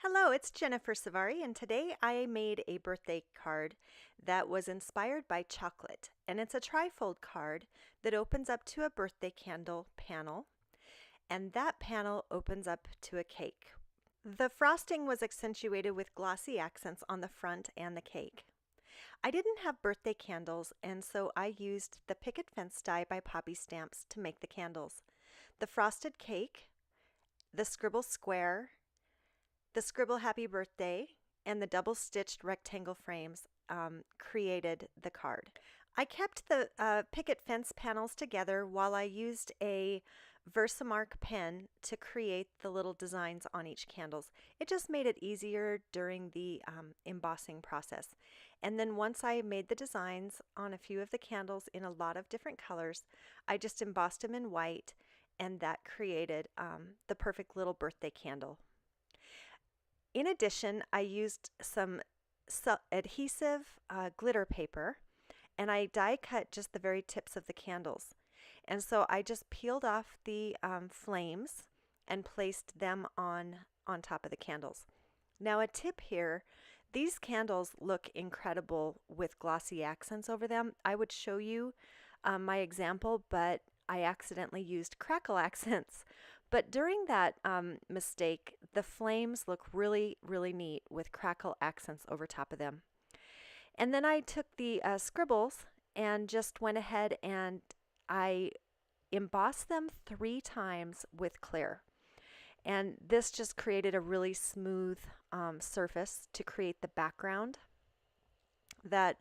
Hello, it's Jennifer Savari, and today I made a birthday card that was inspired by chocolate. And it's a trifold card that opens up to a birthday candle panel, and that panel opens up to a cake. The frosting was accentuated with glossy accents on the front and the cake. I didn't have birthday candles, and so I used the picket fence die by Poppy Stamps to make the candles. The frosted cake, the scribble square, the scribble happy birthday, and the double stitched rectangle frames created the card. I kept the picket fence panels together while I used a Versamark pen to create the little designs on each candles. It just made it easier during the embossing process. And then once I made the designs on a few of the candles in a lot of different colors, I just embossed them in white, and that created the perfect little birthday candle. In addition, I used some adhesive glitter paper, and I die cut just the very tips of the candles. And so I just peeled off the flames and placed them on top of the candles. Now a tip here, these candles look incredible with glossy accents over them. I would show you my example, but I accidentally used crackle accents. But during that mistake, the flames look really, really neat with crackle accents over top of them. And then I took the scribbles and just went ahead and I embossed them 3 times with clear. And this just created a really smooth surface to create the background that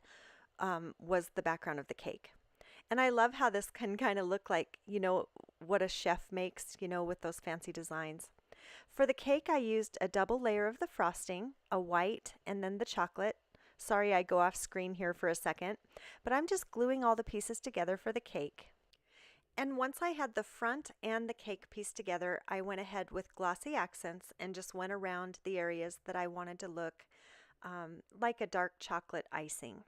was the background of the cake. And I love how this can kind of look like, what a chef makes, with those fancy designs. For the cake, I used a double layer of the frosting, a white, and then the chocolate. Sorry, I go off screen here for a second, but I'm just gluing all the pieces together for the cake. And once I had the front and the cake piece together, I went ahead with glossy accents and just went around the areas that I wanted to look like a dark chocolate icing.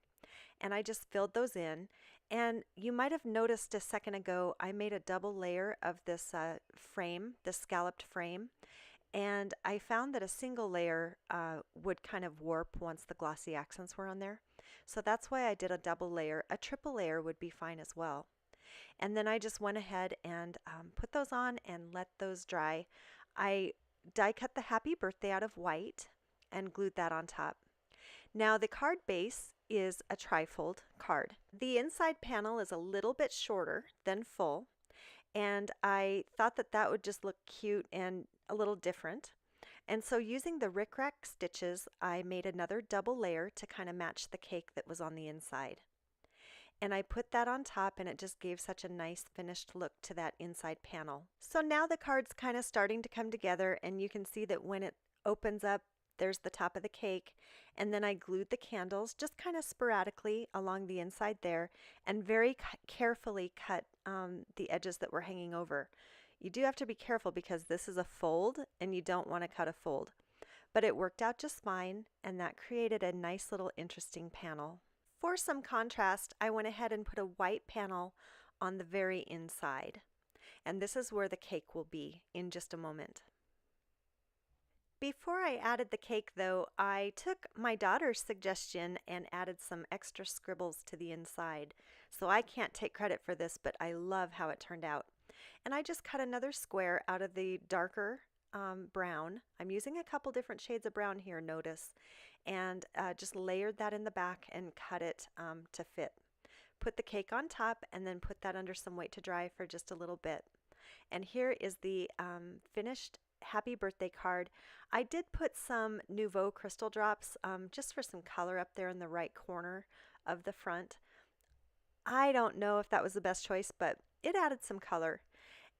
And I just filled those in. And you might have noticed a second ago, I made a double layer of this frame, the scalloped frame. And I found that a single layer would kind of warp once the glossy accents were on there. So that's why I did a double layer. A triple layer would be fine as well. And then I just went ahead and put those on and let those dry. I die cut the happy birthday out of white and glued that on top. Now the card base is a trifold card. The inside panel is a little bit shorter than full, and I thought that that would just look cute and a little different. And so using the rickrack stitches, I made another double layer to kind of match the cake that was on the inside. And I put that on top, and it just gave such a nice finished look to that inside panel. So now the card's kind of starting to come together, and you can see that when it opens up, there's the top of the cake, and then I glued the candles just kind of sporadically along the inside there and very carefully cut the edges that were hanging over. You do have to be careful because this is a fold and you don't want to cut a fold. But it worked out just fine, and that created a nice little interesting panel. For some contrast, I went ahead and put a white panel on the very inside. And this is where the cake will be in just a moment. Before I added the cake, though, I took my daughter's suggestion and added some extra scribbles to the inside. So I can't take credit for this, but I love how it turned out. And I just cut another square out of the darker brown. I'm using a couple different shades of brown here, notice, and just layered that in the back and cut it to fit. Put the cake on top and then put that under some weight to dry for just a little bit. And here is the finished happy birthday card. I did put some Nouveau crystal drops just for some color up there in the right corner of the front. I don't know if that was the best choice, but it added some color.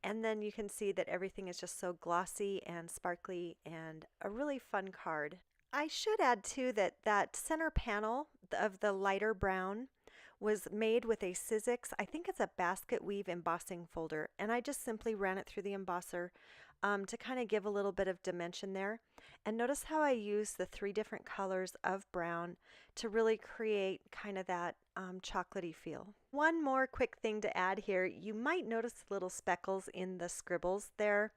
And then you can see that everything is just so glossy and sparkly and a really fun card. I should add too that that center panel of the lighter brown was made with a Sizzix, I think it's a basket weave embossing folder, and I just simply ran it through the embosser to kind of give a little bit of dimension there. And notice how I use the 3 different colors of brown to really create kind of that chocolatey feel. One more quick thing to add here, you might notice little speckles in the scribbles there.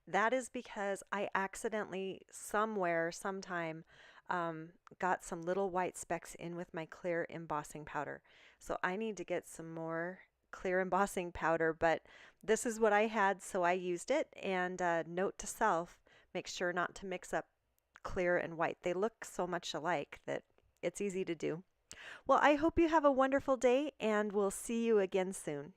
That is because I accidentally somewhere, sometime, got some little white specks in with my clear embossing powder. So I need to get some more clear embossing powder, but this is what I had, so I used it. And note to self, make sure not to mix up clear and white. They look so much alike that it's easy to do. Well, I hope you have a wonderful day, and we'll see you again soon.